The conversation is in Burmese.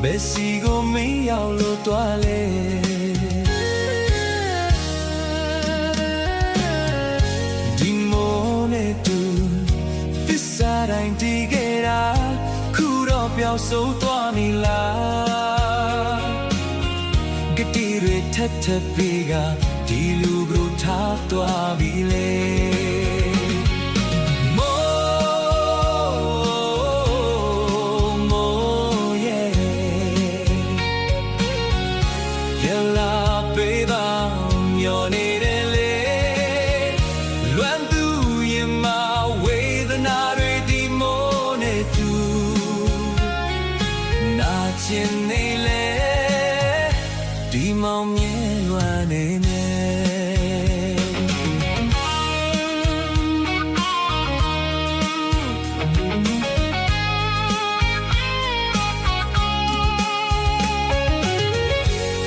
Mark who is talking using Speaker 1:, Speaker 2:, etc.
Speaker 1: ဘယ်စီကိုမင်းရောက်လို့တွားလဲဒီမိုးနဲ့တူဖစ်စားတိုင်းတည်ခဲ့တာခုတော့ပျောက်ဆုံးသွားပြီလားကတိတွေထပ်ထပ်ပြီးကဒီလူဘလို့ထားသွားပြီလေရှင်နေလေဒီမောင်မြဲလွမ်းနေနေ